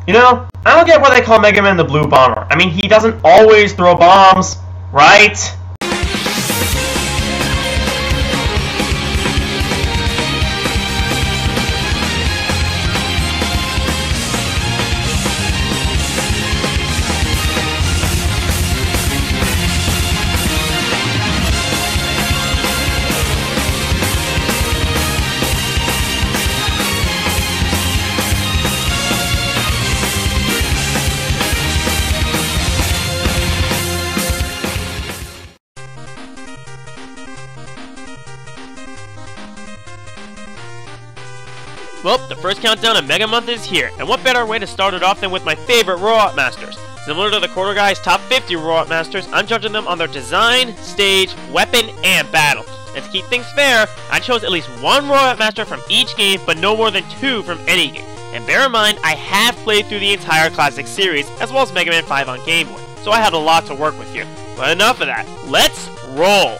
You know, I don't get why they call Mega Man the Blue Bomber. I mean, he doesn't always throw bombs, right? Well, the first countdown of Mega Month is here, and what better way to start it off than with my favorite Robot Masters. Similar to the Quarter Guy's top 50 Robot Masters, I'm judging them on their design, stage, weapon, and battle. And to keep things fair, I chose at least one Robot Master from each game, but no more than 2 from any game. And bear in mind, I have played through the entire Classic series, as well as Mega Man 5 on Game Boy, so I had a lot to work with here. But enough of that, let's roll!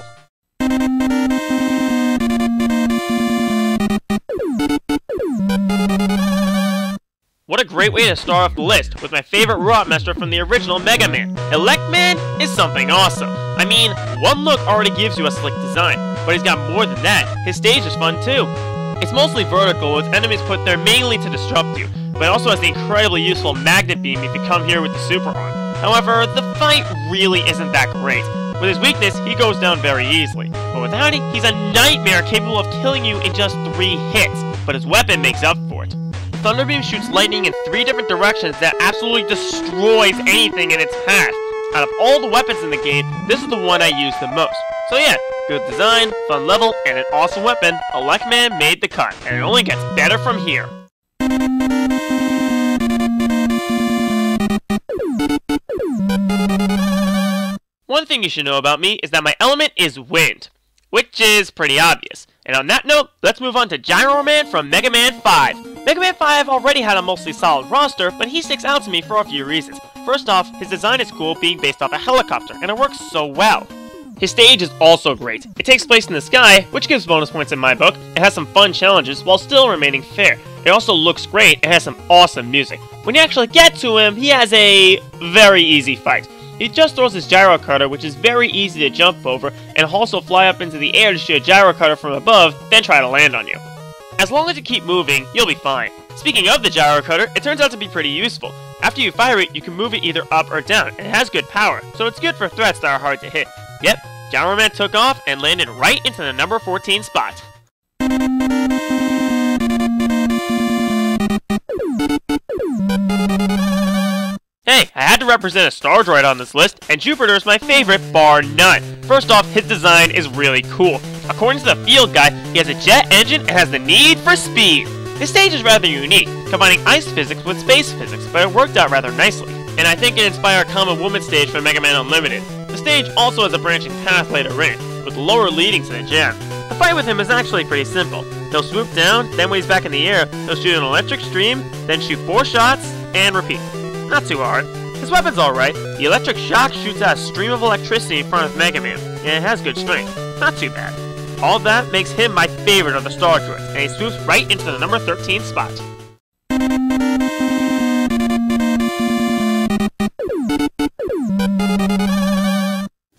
What a great way to start off the list, with my favorite Robot Master from the original Mega Man. Elec Man is something awesome. I mean, one look already gives you a slick design, but he's got more than that. His stage is fun too. It's mostly vertical, with enemies put there mainly to disrupt you, but it also has the incredibly useful magnet beam if you come here with the Super Arm. However, the fight really isn't that great. With his weakness, he goes down very easily, but without it, he's a nightmare capable of killing you in just 3 hits, but his weapon makes up for it. Thunder Beam shoots lightning in 3 different directions that absolutely destroys anything in its path. Out of all the weapons in the game, this is the one I use the most. So yeah, good design, fun level, and an awesome weapon, Elec Man made the cut, and it only gets better from here. One thing you should know about me is that my element is wind, which is pretty obvious. And on that note, let's move on to Gyro Man from Mega Man 5. Mega Man 5 already had a mostly solid roster, but he sticks out to me for a few reasons. First off, his design is cool, being based off a helicopter, and it works so well. His stage is also great. It takes place in the sky, which gives bonus points in my book. It has some fun challenges while still remaining fair. It also looks great and has some awesome music. When you actually get to him, he has a very easy fight. He just throws his gyro cutter, which is very easy to jump over, and also fly up into the air to shoot a gyro cutter from above, then try to land on you. As long as you keep moving, you'll be fine. Speaking of the gyro cutter, it turns out to be pretty useful. After you fire it, you can move it either up or down, and it has good power, so it's good for threats that are hard to hit. Yep, Gyro Man took off and landed right into the number 14 spot. Hey, I had to represent a Star Droid on this list, and Jupiter is my favorite, bar none. First off, his design is really cool. According to the field guide, he has a jet engine and has the need for speed. His stage is rather unique, combining ice physics with space physics, but it worked out rather nicely. And I think it inspired Common Woman stage from Mega Man Unlimited. The stage also has a branching path later in, with lower leading to the jam. The fight with him is actually pretty simple. He'll swoop down, then when he's back in the air, he'll shoot an electric stream, then shoot 4 shots, and repeat. Not too hard. His weapon's alright. The electric shock shoots out a stream of electricity in front of Mega Man, and it has good strength. Not too bad. All that makes him my favorite of the Star Droids, and he swoops right into the number 13 spot.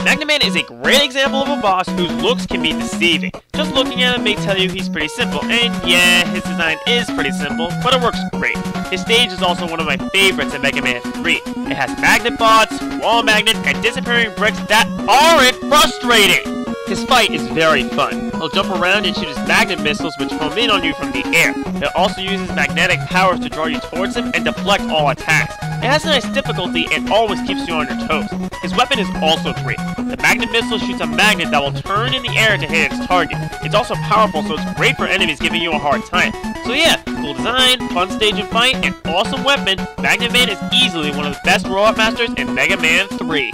Magnet Man is a great example of a boss whose looks can be deceiving. Just looking at him may tell you he's pretty simple, and yeah, his design is pretty simple, but it works great. His stage is also one of my favorites in Mega Man 3. It has magnet bots, wall magnets, and disappearing bricks that aren't frustrating! His fight is very fun. He'll jump around and shoot his magnet missiles which home in on you from the air. It also uses magnetic powers to draw you towards him and deflect all attacks. It has a nice difficulty and always keeps you on your toes. His weapon is also great. The magnet missile shoots a magnet that will turn in the air to hit its target. It's also powerful, so it's great for enemies giving you a hard time. So yeah, cool design, fun stage and fight, and awesome weapon, Magnet Man is easily one of the best Robot Masters in Mega Man 3.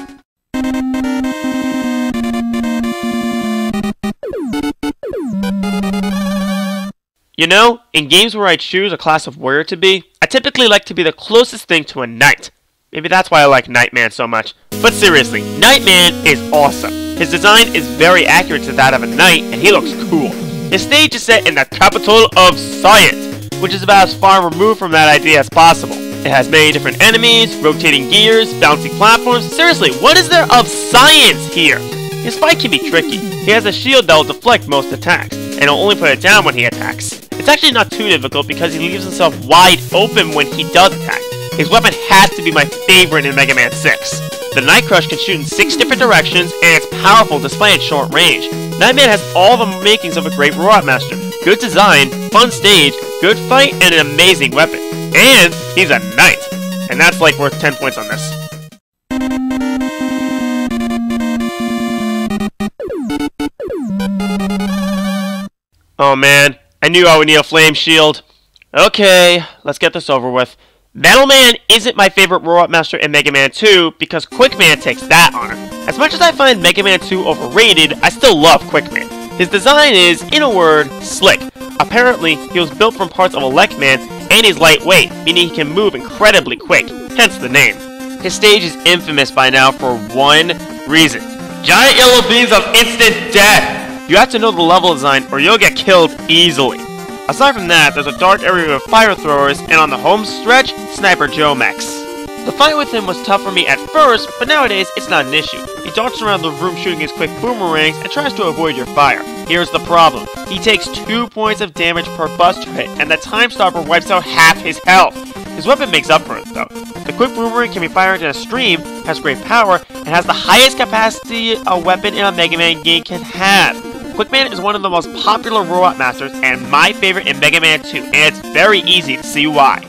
You know, in games where I choose a class of warrior to be, I typically like to be the closest thing to a knight. Maybe that's why I like Knight Man so much. But seriously, Knight Man is awesome. His design is very accurate to that of a knight, and he looks cool. His stage is set in the capital of science, which is about as far removed from that idea as possible. It has many different enemies, rotating gears, bouncing platforms. Seriously, what is there of science here? His fight can be tricky. He has a shield that will deflect most attacks, and he'll only put it down when he attacks. It's actually not too difficult because he leaves himself wide open when he does attack. His weapon has to be my favorite in Mega Man 6. The Night Crush can shoot in 6 different directions, and it's powerful despite its short range. Nightman has all the makings of a great Robot Master. Good design, fun stage, good fight, and an amazing weapon. And he's a knight. And that's like worth 10 points on this. Oh man, I knew I would need a flame shield. Okay, let's get this over with. Metal Man isn't my favorite Robot Master in Mega Man 2 because Quick Man takes that honor. As much as I find Mega Man 2 overrated, I still love Quick Man. His design is, in a word, slick. Apparently, he was built from parts of Elec Man, and he's lightweight, meaning he can move incredibly quick, hence the name. His stage is infamous by now for one reason. Giant yellow beams of instant death! You have to know the level design or you'll get killed easily. Aside from that, there's a dark area with fire throwers, and on the home stretch, Sniper Joe Mechs. The fight with him was tough for me at first, but nowadays it's not an issue. He darts around the room shooting his quick boomerangs and tries to avoid your fire. Here's the problem. He takes 2 points of damage per buster hit, and the Time Stopper wipes out half his health. His weapon makes up for it, though. The quick boomerang can be fired in a stream, has great power, and has the highest capacity a weapon in a Mega Man game can have. Quick Man is one of the most popular Robot Masters, and my favorite in Mega Man 2, and it's very easy to see why.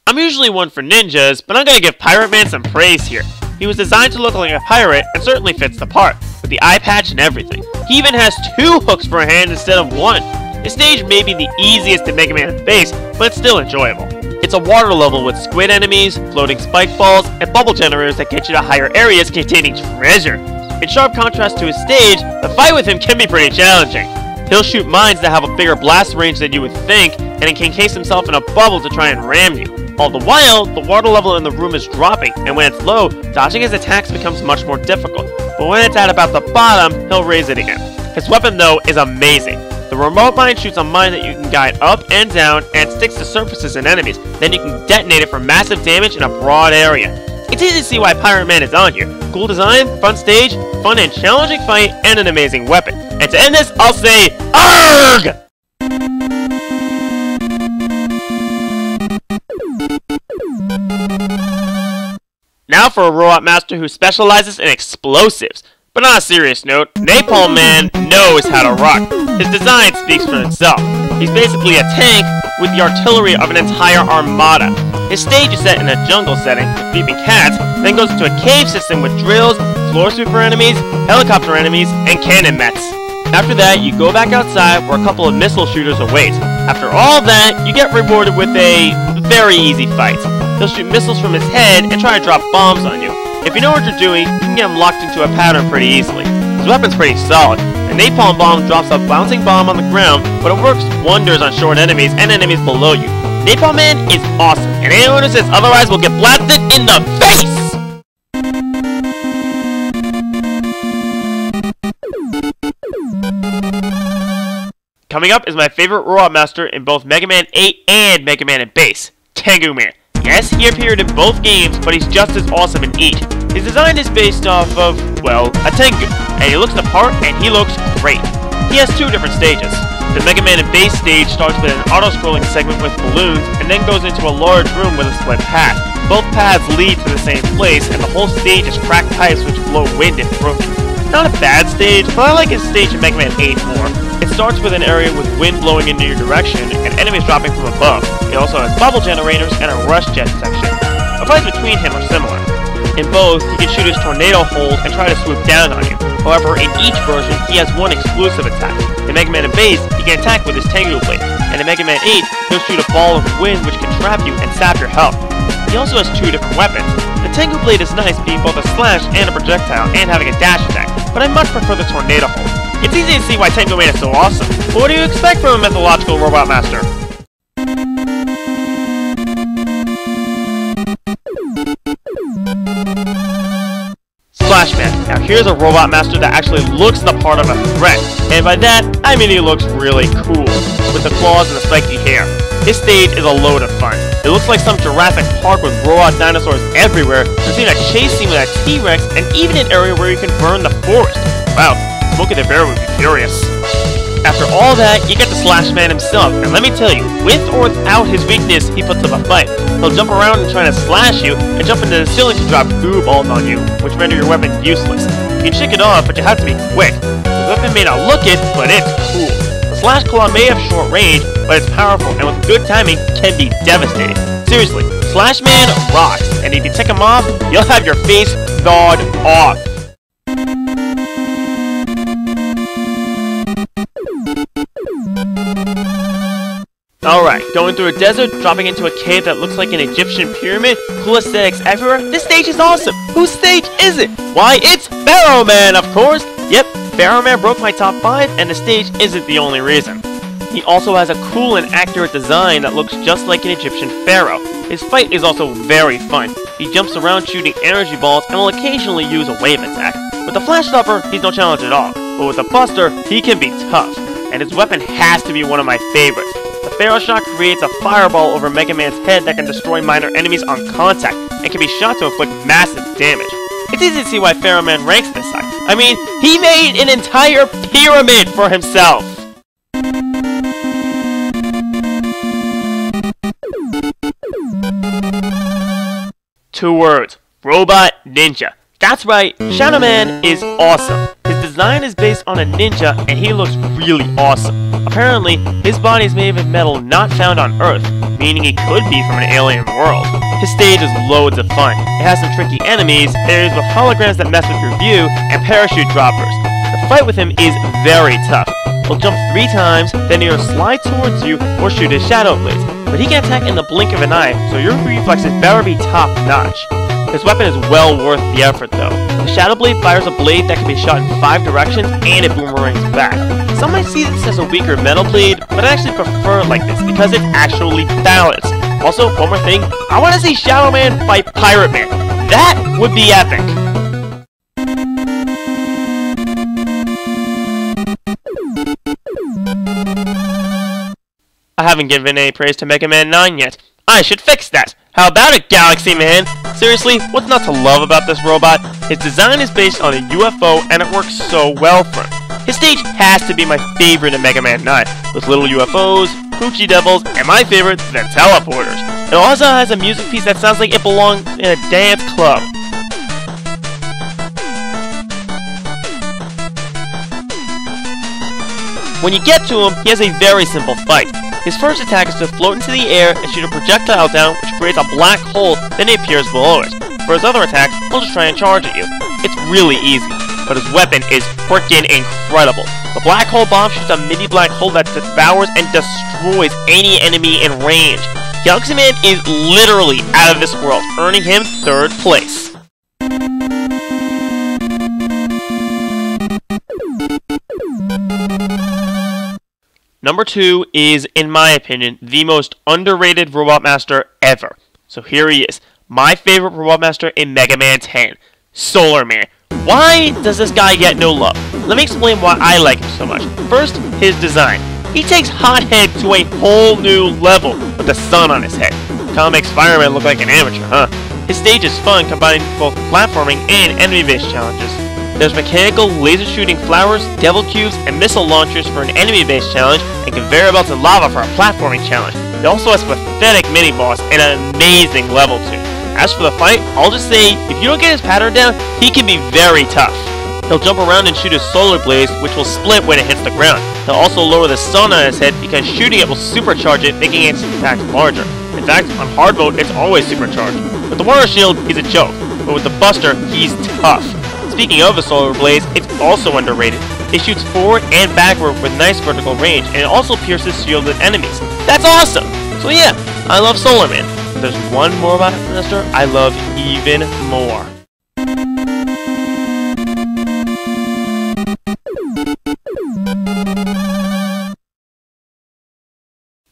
I'm usually one for ninjas, but I'm gonna give Pirate Man some praise here. He was designed to look like a pirate and certainly fits the part, with the eye patch and everything. He even has 2 hooks for a hand instead of 1. This stage may be the easiest in Mega Man face, but it's still enjoyable. It's a water level with squid enemies, floating spike balls, and bubble generators that get you to higher areas containing treasure. In sharp contrast to his stage, the fight with him can be pretty challenging. He'll shoot mines that have a bigger blast range than you would think, and he can encase himself in a bubble to try and ram you. All the while, the water level in the room is dropping, and when it's low, dodging his attacks becomes much more difficult. But when it's at about the bottom, he'll raise it again. His weapon, though, is amazing. The remote mine shoots a mine that you can guide up and down, and it sticks to surfaces and enemies. Then you can detonate it for massive damage in a broad area. It's easy to see why Pirate Man is on here. Cool design, fun stage, fun and challenging fight, and an amazing weapon. And to end this, I'll say, ARRGH! Now for a Robot Master who specializes in explosives. But on a serious note, Napalm Man knows how to rock. His design speaks for itself. He's basically a tank with the artillery of an entire armada. His stage is set in a jungle setting with creeping cats, then goes into a cave system with drills, floor sweeper enemies, helicopter enemies, and cannon mechs. After that, you go back outside where a couple of missile shooters await. After all that, you get rewarded with a very easy fight. He'll shoot missiles from his head and try to drop bombs on you. If you know what you're doing, you can get him locked into a pattern pretty easily. His weapon's pretty solid. A napalm bomb drops a bouncing bomb on the ground, but it works wonders on short enemies and enemies below you. Napalm Man is awesome, and anyone who says otherwise will get blasted in the face! Coming up is my favorite Robot Master in both Mega Man 8 and Mega Man in Base, Tengu Man. Yes, he appeared in both games, but he's just as awesome in each. His design is based off of, well, a Tengu, and he looks the part, and he looks great. He has 2 different stages. The Mega Man in Base stage starts with an auto-scrolling segment with balloons, and then goes into a large room with a split path. Both paths lead to the same place, and the whole stage is cracked pipes which blow wind and throw you. Not a bad stage, but I like his stage in Mega Man 8 more. It starts with an area with wind blowing into your direction, and enemies dropping from above. It also has bubble generators and a rush jet section. The fights between him are similar. In both, he can shoot his tornado hold and try to swoop down on you. However, in each version, he has one exclusive attack. In Mega Man in Base, he can attack with his Tengu Blade, and in Mega Man 8, he'll shoot a ball of wind which can trap you and sap your health. He also has 2 different weapons. The Tengu Blade is nice being both a slash and a projectile and having a dash attack, but I much prefer the tornado hold. It's easy to see why Tengu Man is so awesome, but what do you expect from a mythological Robot Master? Slash Man. Now here's a Robot Master that actually looks the part of a threat, and by that, I mean he looks really cool, with the claws and the spiky hair. His stage is a load of fun. It looks like some Jurassic Park with robot dinosaurs everywhere. There's even a chase scene with a T-Rex, and even an area where you can burn the forest. Wow, Smokey the Bear would be furious. After all that, you get the Slash Man himself, and let me tell you, with or without his weakness, he puts up a fight. He'll jump around and try to slash you, and jump into the ceiling to drop goo balls on you, which render your weapon useless. You can shake it off, but you have to be quick. The weapon may not look it, but it's cool. The Slash Claw may have short range, but it's powerful, and with good timing, can be devastating. Seriously, Slash Man rocks, and if you take him off, you'll have your face gnawed off. Alright, going through a desert, dropping into a cave that looks like an Egyptian pyramid, cool aesthetics everywhere, this stage is awesome! Whose stage is it? Why, it's Gyro Man, of course! Yep, Gyro Man broke my top 5, and the stage isn't the only reason. He also has a cool and accurate design that looks just like an Egyptian pharaoh. His fight is also very fun. He jumps around shooting energy balls and will occasionally use a wave attack. With the Flash Stopper, he's no challenge at all, but with the Buster, he can be tough. And his weapon has to be one of my favorites. The Pharaoh Shot creates a fireball over Mega Man's head that can destroy minor enemies on contact, and can be shot to inflict massive damage. It's easy to see why Gyro Man ranks this high. I mean, he made an entire pyramid for himself! Two words. Robot Ninja. That's right, Shadow Man is awesome. His design is based on a ninja, and he looks really awesome. Apparently, his body is made of metal not found on Earth, meaning he could be from an alien world. His stage is loads of fun. It has some tricky enemies, areas with holograms that mess with your view, and parachute droppers. The fight with him is very tough. He'll jump 3 times, then either slide towards you or shoot his shadow blades. But he can attack in the blink of an eye, so your reflexes better be top-notch. His weapon is well worth the effort though. The Shadow Blade fires a blade that can be shot in 5 directions and it boomerangs back. Some might see this as a weaker metal blade, but I actually prefer it like this because it's actually balanced. Also, one more thing, I want to see Shadow Man fight Pirate Man. That would be epic! I haven't given any praise to Mega Man 9 yet. I should fix that! How about it, Galaxy Man? Seriously, what's not to love about this robot? His design is based on a UFO and it works so well for him. His stage has to be my favorite in Mega Man 9, with little UFOs, Poochie Devils, and my favorite, the Teleporters. It also has a music piece that sounds like it belongs in a dance club. When you get to him, he has a very simple fight. His first attack is to float into the air and shoot a projectile down, which creates a black hole, then he appears below it. For his other attacks, he'll just try and charge at you. It's really easy, but his weapon is freaking incredible. The black hole bomb shoots a mini black hole that devours and destroys any enemy in range. Galaxy Man is literally out of this world, earning him 3rd place. Number 2 is, in my opinion, the most underrated Robot Master ever. So here he is, my favorite Robot Master in Mega Man 10, Solar Man. Why does this guy get no love? Let me explain why I like him so much. First, his design. He takes Hothead to a whole new level with the sun on his head. Kinda makes Fireman look like an amateur, huh? His stage is fun, combining both platforming and enemy-based challenges. There's mechanical, laser-shooting flowers, devil cubes, and missile launchers for an enemy-based challenge, and conveyor belts and lava for a platforming challenge. It also has pathetic mini-boss and an amazing level tune. As for the fight, I'll just say, if you don't get his pattern down, he can be very tough. He'll jump around and shoot his solar blaze, which will split when it hits the ground. He'll also lower the sun on his head because shooting it will supercharge it, making its impact larger. In fact, on hard mode, it's always supercharged. With the water shield, he's a joke, but with the Buster, he's tough. Speaking of the solar blaze, it's also underrated. It shoots forward and backward with nice vertical range, and it also pierces shielded enemies. That's awesome! So yeah, I love Solar Man. But there's one more Robot Master I love even more.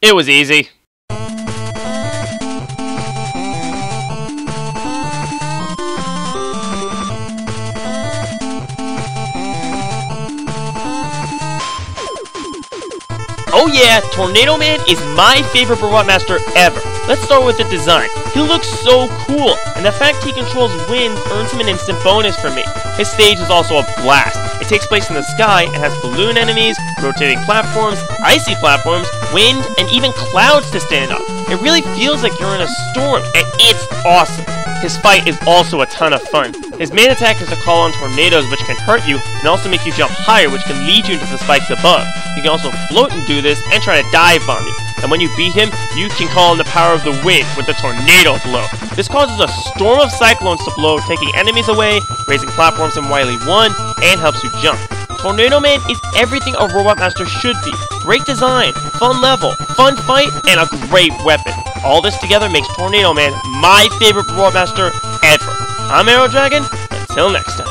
It was easy. Oh yeah, Tornado Man is my favorite Robot Master ever. Let's start with the design. He looks so cool, and the fact he controls wind earns him an instant bonus for me. His stage is also a blast. It takes place in the sky and has balloon enemies, rotating platforms, icy platforms, wind, and even clouds to stand up. It really feels like you're in a storm, and it's awesome. His fight is also a ton of fun. His main attack is to call on tornadoes, which can hurt you, and also make you jump higher, which can lead you into the spikes above. You can also float and do this, and try to dive bomb you. And when you beat him, you can call on the power of the wind with the tornado blow. This causes a storm of cyclones to blow, taking enemies away, raising platforms in Wily 1, and helps you jump. Tornado Man is everything a Robot Master should be. Great design, fun level, fun fight, and a great weapon. All this together makes Tornado Man my favorite Robot Master ever. I'm Arrow Dragon, until next time.